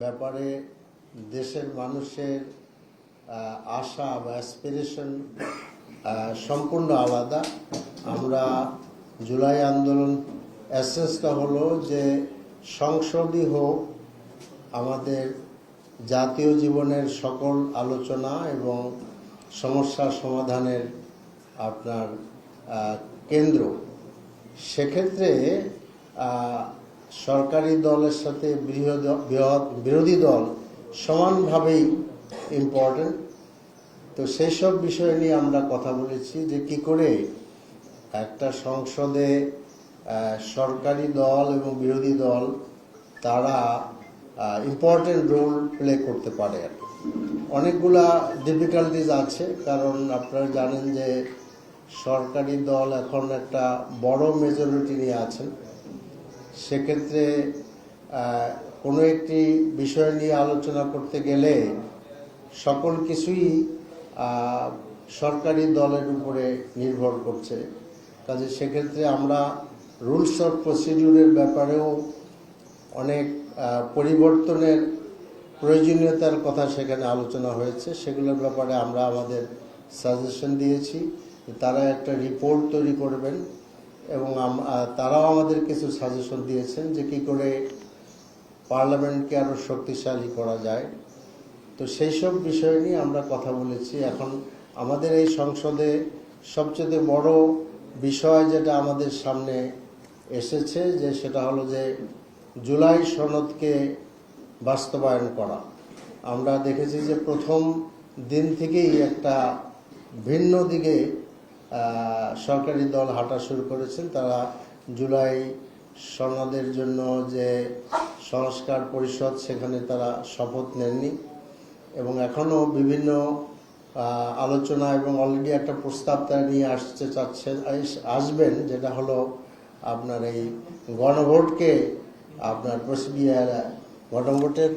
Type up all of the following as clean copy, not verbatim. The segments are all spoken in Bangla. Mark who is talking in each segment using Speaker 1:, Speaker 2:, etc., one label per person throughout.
Speaker 1: ব্যাপারে দেশের মানুষের আশা বা অ্যাসপিরেশন সম্পূর্ণ আলাদা। আমরা জুলাই আন্দোলন এসেন্সটা হলো যে সংসদই হোক আমাদের জাতীয় জীবনের সকল আলোচনা এবং সমস্যার সমাধানের আপনার কেন্দ্র। সেক্ষেত্রে সরকারি দলের সাথে বিরোধী দল সমানভাবেই ইম্পর্টেন্ট। তো সেই সব বিষয় নিয়ে আমরা কথা বলেছি যে কি করে একটা সংসদে সরকারি দল এবং বিরোধী দল তারা ইম্পর্টেন্ট রোল প্লে করতে পারে। আর অনেকগুলা ডিফিকাল্টিজ আছে, কারণ আপনারা জানেন যে সরকারি দল এখন একটা বড় মেজরিটি নিয়ে আছেন। সেক্ষেত্রে কোনো একটি বিষয় নিয়ে আলোচনা করতে গেলে সকল কিছুই সরকারি দলের উপরে নির্ভর করছে। কাজে সেক্ষেত্রে আমরা রুলস অফ প্রসিডিউরের ব্যাপারেও অনেক পরিবর্তনের প্রয়োজনীয়তার কথা সেখানে আলোচনা হয়েছে। সেগুলোর ব্যাপারে আমরা আমাদের সাজেশন দিয়েছি। তারা একটা রিপোর্ট তৈরি করবেন এবং তারাও আমাদের কিছু সাজেশন দিয়েছেন যে কী করে পার্লামেন্টকে আরও শক্তিশালী করা যায়। তো সেই সব বিষয় নিয়ে আমরা কথা বলেছি। এখন আমাদের এই সংসদে সবচেয়ে বড় বিষয় যেটা আমাদের সামনে এসেছে যে সেটা হলো যে জুলাই সনদকে বাস্তবায়ন করা। আমরা দেখেছি যে প্রথম দিন থেকেই একটা ভিন্ন দিকে সরকারি দল হাঁটা শুরু করেছেন। তারা জুলাই সনদের জন্য যে সংস্কার পরিষদ সেখানে তারা শপথ নেননি এবং এখনও বিভিন্ন আলোচনা এবং অলরেডি একটা প্রস্তাব তারা নিয়ে আসবেন যেটা হলো আপনার এই গণভোটকে আপনার গণভোটের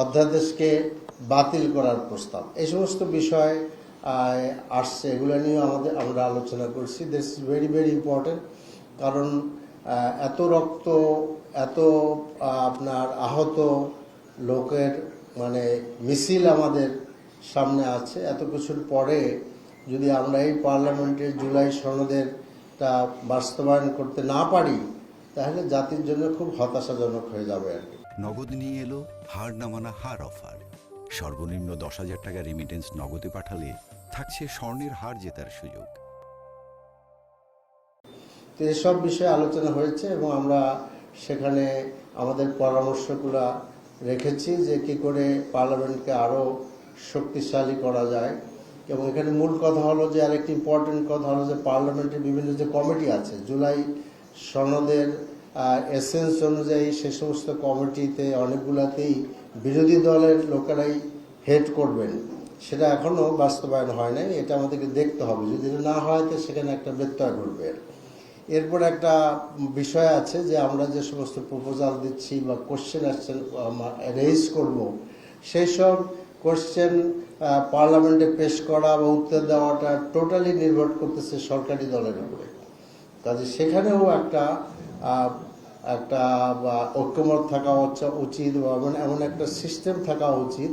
Speaker 1: অধ্যাদেশকে বাতিল করার প্রস্তাব। এই সমস্ত বিষয় আসছে, এগুলো নিয়ে আমরা আলোচনা করছি। This is very very important, কারণ এত রক্ত, এত আপনার আহত লোকের মিছিল আমাদের সামনে আছে। এত কিছুর পরে যদি আমরা এই পার্লামেন্টের জুলাই সনদেরটা বাস্তবায়ন করতে না পারি তাহলে জাতির জন্য খুব হতাশাজনক হয়ে যাবে আর কি।
Speaker 2: নগদ নিয়ে এলো হার না মানা হার অফার। সর্বনিম্ন 10,000 টাকা রেমিটেন্স নগদে পাঠালে থাকছে স্বর্ণের হার জেতার সুযোগ।
Speaker 1: তো এসব বিষয়ে আলোচনা হয়েছে এবং আমরা সেখানে আমাদের পরামর্শগুলো রেখেছি যে কী করে পার্লামেন্টকে আরও শক্তিশালী করা যায়। এবং এখানে মূল কথা হলো যে আরেকটি ইম্পর্টেন্ট কথা হলো যে পার্লামেন্টের বিভিন্ন যে কমিটি আছে জুলাই সনদের এসেন্স অনুযায়ী সে সমস্ত কমিটিতে অনেকগুলাতেই বিরোধী দলের লোকেরাই হেড করবেন। সেটা এখনও বাস্তবায়ন হয় নাই। এটা আমাদেরকে দেখতে হবে, যদি না হয় তো সেখানে একটা ব্যত্যয় ঘটবে। এরপর একটা বিষয় আছে যে আমরা যে সমস্ত প্রপোজাল দিচ্ছি বা কোশ্চেন আসছেন রেজ করব, সেই সব কোশ্চেন পার্লামেন্টে পেশ করা বা উত্তর দেওয়াটা টোটালি নির্ভর করতেছে সরকারি দলের উপরে। কাজে সেখানেও একটা ঐক্যমত থাকা উচিত বা এমন একটা সিস্টেম থাকা উচিত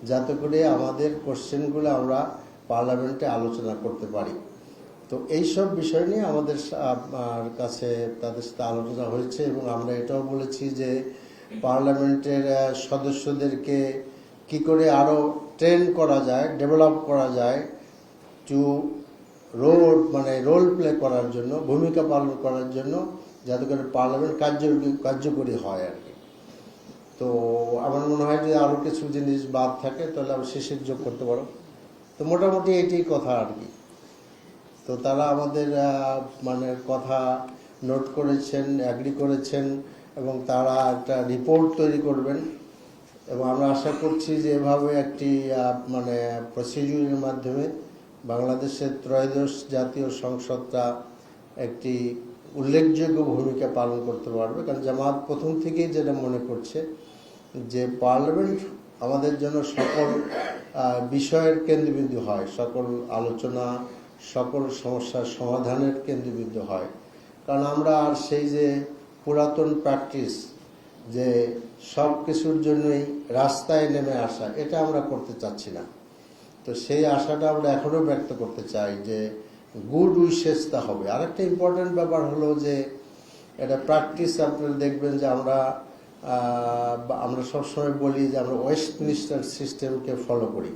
Speaker 1: যাতে করে আমাদের কোশ্চেনগুলো আমরা পার্লামেন্টে আলোচনা করতে পারি। তো এইসব বিষয় নিয়ে আমাদের কাছে তাদের সাথে আলোচনা হয়েছে এবং আমরা এটাও বলেছি যে পার্লামেন্টের সদস্যদেরকে কি করে আরও ট্রেন করা যায়, ডেভেলপ করা যায় টু রোল প্লে করার জন্য, ভূমিকা পালন করার জন্য, যাতে করে পার্লামেন্ট কার্যকরী হয় আর কি। তো আমার মনে হয় যে আরও কিছু জিনিস বাদ থাকে তাহলে আমি শেষে যোগ করতে পারো। তো মোটামুটি এটাই কথা আর কি। তো তারা আমাদের কথা নোট করেছেন, অ্যাগ্রি করেছেন এবং তারা একটা রিপোর্ট তৈরি করবেন এবং আমরা আশা করছি যে এভাবে একটি প্রসিডিউরের মাধ্যমে বাংলাদেশের ত্রয়োদশ জাতীয় সংসদটা একটি উল্লেখযোগ্য ভূমিকা পালন করতে পারবে। কারণ জামাত প্রথম থেকেই যেটা মনে করছে যে পার্লামেন্ট আমাদের জন্য সকল বিষয়ের কেন্দ্রবিন্দু হয়, সকল আলোচনা, সকল সমস্যার সমাধানের কেন্দ্রবিন্দু হয়। কারণ আমরা আর সেই যে পুরাতন প্র্যাকটিস যে সব কিছুর জন্যই রাস্তায় নেমে আসা, এটা আমরা করতে চাচ্ছি না। তো সেই আশাটা আমরা এখনো ব্যক্ত করতে চাই যে গুড উইশেসটা হবে। আরেকটা ইম্পর্টেন্ট ব্যাপার হলো যে এটা প্র্যাকটিস আপনারা দেখবেন যে আমরা সবসময় বলি যে আমরা ওয়েস্টমিনিস্টার সিস্টেমকে ফলো করি।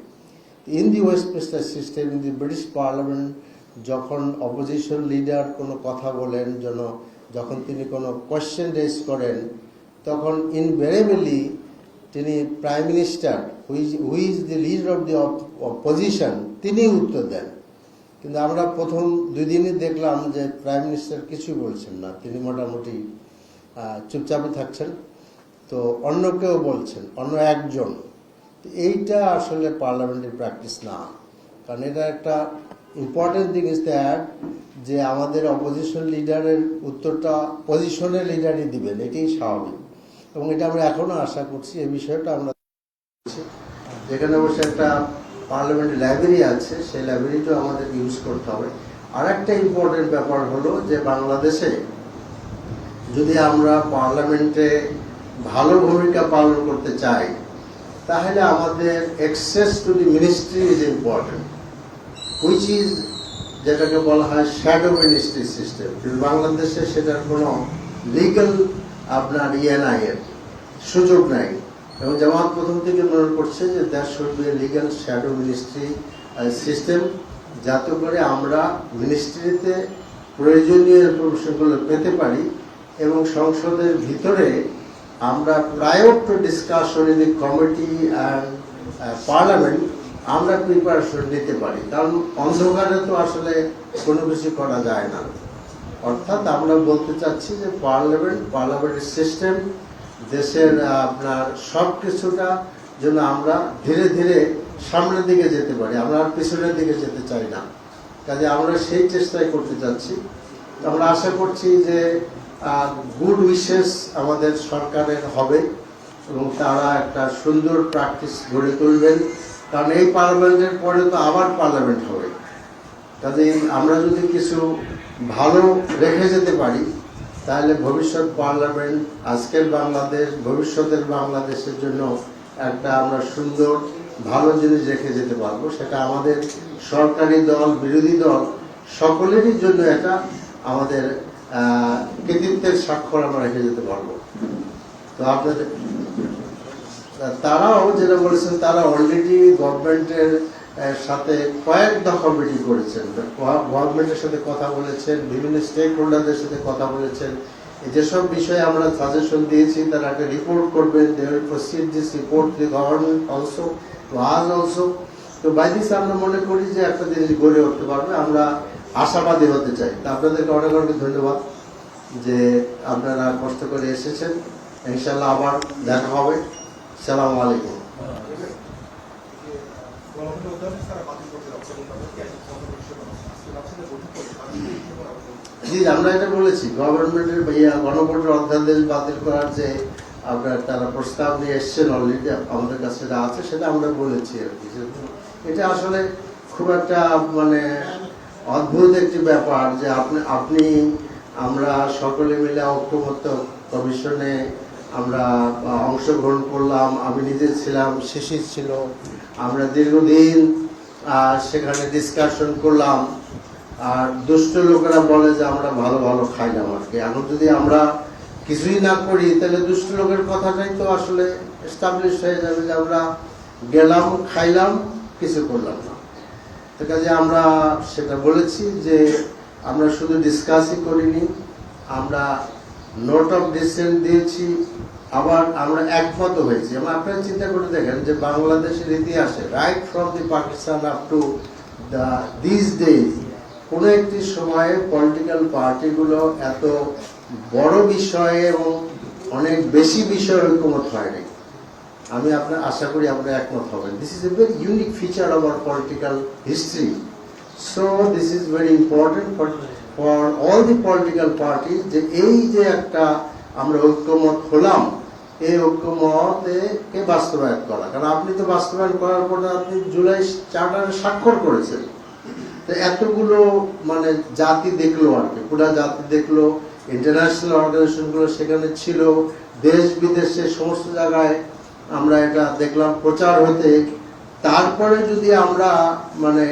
Speaker 1: In the Westminster system, in the British parliament, যখন অপোজিশন লিডার কোনো কথা বলেন, যখন তিনি কোনো কোয়েশ্চেন রেজ করেন, তখন ইনভেরিয়েবলি তিনি prime minister who is the leader of the opposition, তিনি উত্তর দেন। কিন্তু আমরা প্রথম 2 দিনই দেখলাম যে প্রাইম মিনিস্টার কিছুই বলছেন না, তিনি মোটামুটি চুপচাপই থাকছেন। তো অন্য কেউ বলছেন, অন্য একজন। এইটা আসলে পার্লামেন্টের প্র্যাকটিস না, কারণ এটা একটা ইম্পর্টেন্ট থিং ইজ দ্যাট যে আমাদের অপোজিশন লিডারের উত্তরটা পজিশনের লিডারই দিবেন, এটাই স্বাভাবিক। এবং এটা আমরা এখনো আশা করছি, এই বিষয়টা আমরা যেখানে বসে একটা পার্লামেন্ট লাইব্রেরি আছে, সেই লাইব্রেরিটাও আমাদের ইউজ করতে হবে। আর একটা ইম্পর্টেন্ট ব্যাপার হলো যে বাংলাদেশে যদি আমরা পার্লামেন্টে ভালো ভূমিকা পালন করতে চাই, তাহলে আমাদের access to the ministry is important, which is যেটাকে বলা হয় শ্যাডো মিনিস্ট্রি সিস্টেম। কিন্তু বাংলাদেশে সেটার কোনো লিগ্যাল আপনার নাই, এর সুযোগ নাই। এবং জামাত প্রথম থেকে মনে করছে যে that should B A legal shadow ministry system, যাতে করে আমরা মিনিস্ট্রিতে প্রয়োজনীয় ইনফরমেশনগুলো পেতে পারি এবং সংসদের ভিতরে আমরা prior to discussion in the committee and parliament আমরা প্রিপারেশন নিতে পারি। কারণ অন্ধকারে তো আসলে কোনো কিছু করা যায় না। অর্থাৎ আমরা বলতে চাচ্ছি যে পার্লামেন্টের সিস্টেম দেশের আপনার সব কিছুটা যেন আমরা ধীরে ধীরে সামনের দিকে যেতে পারি, আমরা আর পিছনের দিকে যেতে চাই না। কাজে আমরা সেই চেষ্টাই করতে চাচ্ছি। আমরা আশা করছি যে গুড উইশেস আমাদের সরকারের হবে এবং তারা একটা সুন্দর প্র্যাকটিস গড়ে তুলবেন। কারণ এই পার্লামেন্টের পরে তো আবার পার্লামেন্ট হবে। কাজে আমরা যদি কিছু ভালো রেখে যেতে পারি, তাহলে ভবিষ্যৎ পার্লামেন্ট, আজকের বাংলাদেশ, ভবিষ্যতের বাংলাদেশের জন্য একটা আমরা সুন্দর ভালো জিনিস রেখে যেতে পারবো। সেটা আমাদের সরকারি দল, বিরোধী দল সকলেরই জন্য এটা আমাদের কৃতিত্বের স্বাক্ষর আমরা রেখে যেতে পারবো। তো আপনাদের তারাও যেটা বলেছেন, তারা অলরেডি গভর্নমেন্টের সাথে কয়েক দফা মিটিং করেছেন, গভর্নমেন্টের সাথে কথা বলেছেন, বিভিন্ন স্টেক হোল্ডারদের সাথে কথা বলেছেন। যেসব বিষয়ে আমরা সাজেশন দিয়েছি তারা একটা রিপোর্ট করবেন, they will proceed this report to the government also, to us also. তো বাই দিস আমরা মনে করি যে একটা জিনিস গড়ে উঠতে পারবে, আমরা আশাবাদী হতে চাই। তা আপনাদেরকে অনেক অনেক ধন্যবাদ যে আপনারা কষ্ট করে এসেছেন। ইনশাল্লাহ আবার দেখা হবে। আসসালামু আলাইকুম। জি, আমরা এটা বলেছি, গভর্নমেন্টের গণভোটের অধ্যাদেশ বাতিল করার যে আপনার তারা প্রস্তাব নিয়ে এসছেন অলরেডি আমাদের কাছে যেটা আছে সেটা আমরা বলেছি আর কি। এটা আসলে খুব একটা মানে অদ্ভুত একটি ব্যাপার যে আপনি আমরা সকলে মিলে ঐক্যমত্য কমিশনে আমরা অংশগ্রহণ করলাম, আমি নিজে ছিলাম, শিশির ছিল, আমরা দীর্ঘদিন সেখানে ডিসকাশন করলাম। আর দুষ্ট লোকেরা বলে যে আমরা ভালো ভালো খাইলাম আর কি। এখন যদি আমরা কিছুই না করি তাহলে দুষ্ট লোকের কথাটাই তো আসলে এস্টাবলিশ হয়ে যাবে যে আমরা গেলাম, খাইলাম, কিছু করলাম না। তো কাজে আমরা সেটা বলেছি যে আমরা শুধু ডিসকাসই করিনি, আমরা নোট অফ ডিসেন্ট দিয়েছি, আবার আমরা একমত হয়েছি। এবং আপনারা চিন্তা করে দেখেন যে বাংলাদেশের ইতিহাসে right from the Pakistan up to this days কোনো একটি সময়ে পলিটিক্যাল পার্টিগুলো এত বড় বিষয়ে এবং অনেক বেশি বিষয়ে ঐক্যমত হয়নি। আমি আপনার আশা করি আপনারা একমত হবেন। This is a very unique feature of our political history. So this is very important for all the political party যে এই যে একটা আমরা ঐক্যমত হলাম, এই ঐক্যমতকে বাস্তবায়ন করা। কারণ আপনি তো বাস্তবায়ন করার পরে আপনি জুলাই চার্টারে স্বাক্ষর করেছেন। তো এতগুলো মানে জাতি দেখলো আর কি, পুরা জাতি দেখলো ইন্টারন্যাশনাল অর্গানাইজেশনগুলো সেখানে ছিল, দেশ বিদেশে সমস্ত জায়গায় আমরা এটা দেখলাম প্রচার হতে। তারপরে যদি আমরা মানে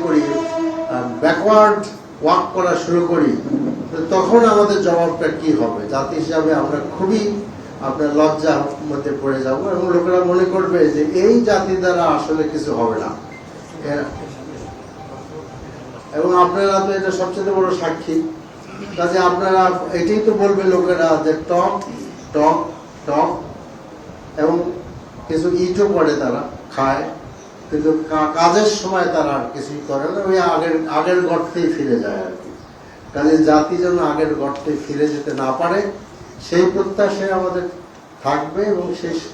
Speaker 1: করি, ব্যাকওয়ার্ড ওয়াক করা শুরু করি, তখন আমাদের জবাবটা কি হবে? জাতি হিসাবে আমরা খুবই আপনার লজ্জার মধ্যে পড়ে যাব এবং লোকেরা মনে করবে যে এই জাতি দ্বারা আসলে কিছু হবে না। এবং আপনারা তো এটা সবচেয়ে বড় সাক্ষী। কাজে আপনারা এটাই তো বলবে লোকেরা যে টক টক টক, এবং কিছু ইটও করে, তারা খায়, কিন্তু কাজের সময় তারা আর কিছুই করে না, ওই আগের গর্তেই ফিরে যায় আর কি। কাজে জাতি যেন আগের গর্তে ফিরে যেতে না পারে সেই প্রত্যাশায় আমাদের থাকবে, এবং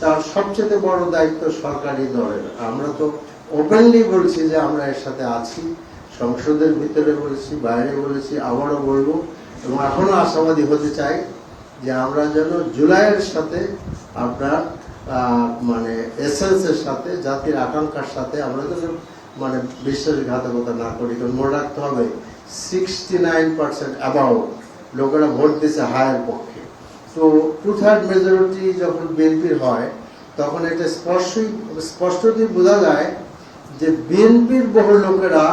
Speaker 1: তার সবচেয়ে বড় দায়িত্ব সরকারি দলের। আমরা তো ওপেনলি বলছি যে আমরা এর সাথে আছি, সংসদের ভিতরে বলেছি, বাইরে বলেছি, আবারও বলবো, এবং এখনো আশাবাদী হতে চাই যে আমরা যেন জুলাইয়ের সাথে আপনার মানে এসেন্সের সাথে, জাতির আকাঙ্ক্ষার সাথে আমরা যেন মানে বিশ্বাসঘাতকতা না করি। কারণ মনে রাখতে হবে 69% অ্যাবাউট লোকেরা ভোট দিয়েছে হায়ের পক্ষে। তো 2/3 মেজরিটি যখন বিএনপির হয়, তখন এটা স্পষ্টতই বোঝা যায় যে বিএনপির বহু লোকেরা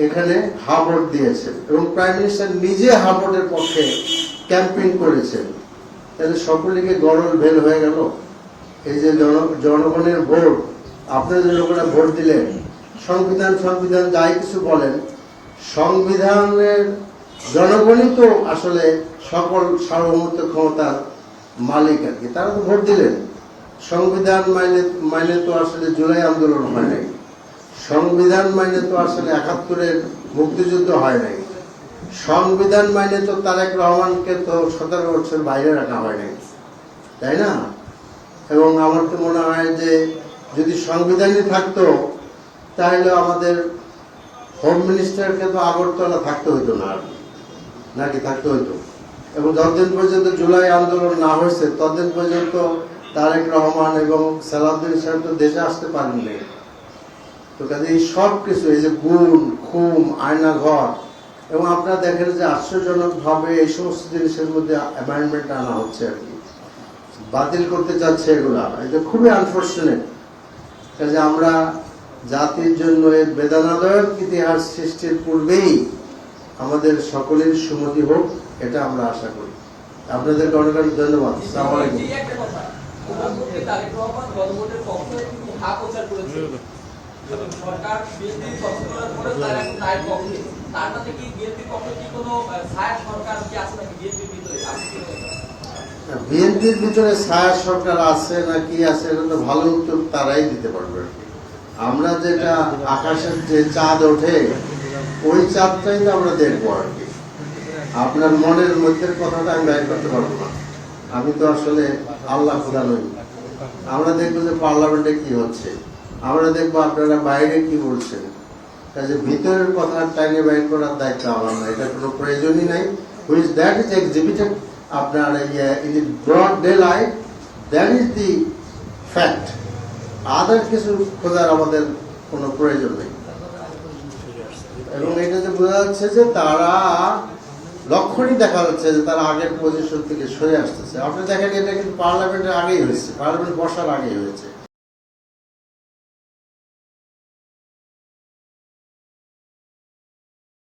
Speaker 1: এখানে হা ভোট দিয়েছেন, এবং প্রাইম মিনিস্টার নিজে হা ভোটের পক্ষে ক্যাম্পেইন করেছেন। তাহলে সকলেকে গরল ভেল হয়ে গেল। এই যে জনগণের ভোট, আপনাদের লোকেরা ভোট দিলেন, সংবিধান যাই কিছু বলেন, সংবিধানের জনগণই তো আসলে সকল সার্বভৌমত্ব ক্ষমতার মালিক আর কি। তারা তো ভোট দিলেন। সংবিধান মাইনে তো আসলে জুলাই আন্দোলন হয় নাই, সংবিধান মাইনে তো আসলে 71-এর মুক্তিযুদ্ধ হয় নাই, সংবিধান মাইনে তো তারেক রহমানকে তো 17 বছর বাইরে রাখা হয় নাই, তাই না? এবং আমার তো মনে হয় যে যদি সংবিধানই থাকতো তাহলে আমাদের হোম মিনিস্টারকে তো আগরতলা থাকতে হইতো না, আর নাকি থাকতে হইতো। এবং যতদিন পর্যন্ত জুলাই আন্দোলন না হয়েছে ততদিন পর্যন্ত তারেক রহমান এবং সালাউদ্দিন সাহেব তো দেশে আসতে পারেননি। তো কাজে এই সব কিছু, এই যে গুণ খুম আয়নাঘর, এবং আপনারা দেখেন যে আশ্চর্যজনক ভাবে এই সমস্ত জিনিসের মধ্যে অ্যামেন্ডমেন্ট আনা হচ্ছে আর কি, বাতিল করতে চাচ্ছে এগুলা। এটা খুবই আনফর্চুনেট। কাজে আমরা জাতির জন্য এই বেদনাদায়ক ইতিহাস সৃষ্টির পূর্বেই আমাদের সকলের সুমতি হোক, এটা আমরা আশা করি। আপনাদেরকে অনেক অনেক ধন্যবাদ। আসসালামু আলাইকুম। বিএনপির ভিতরে ছায়া সরকার আছে না কি আছে, এটা তো ভালো উত্তর তারাই দিতে পারবে। আমরা যেটা আকাশের যে চাঁদ ওঠে ওই চাঁদটাই তো আমরা দেখবো আর কি। আপনার মনের মধ্যে কথাটা আমি বাইর করতে পারবো না, আমি তো আসলে আল্লাহ খোদা নই। আমরা দেখবো যে পার্লামেন্টে কি হচ্ছে, আমরা দেখবো আপনারা বাইরে কি বলছেন। কাজে ভিতরের কথা টাইনে বাইর করার দায়িত্ব আমার না, এটা কোনো প্রয়োজনই নাই। হুইচ দ্যাট ইজ এক্সিবিটেড আপনার in the broad daylight, that is the fact. Other কিছু খোঁজার আমাদের কোনো প্রয়োজন নেই। এবং এটা যে বোঝা যাচ্ছে যে তারা লক্ষণই দেখা যাচ্ছে যে তারা আগের পজিশন থেকে সরে আসতেছে। আপনি দেখেন এটা কিন্তু পার্লামেন্টের আগেই হয়েছে, পার্লামেন্ট বসার আগেই হয়েছে।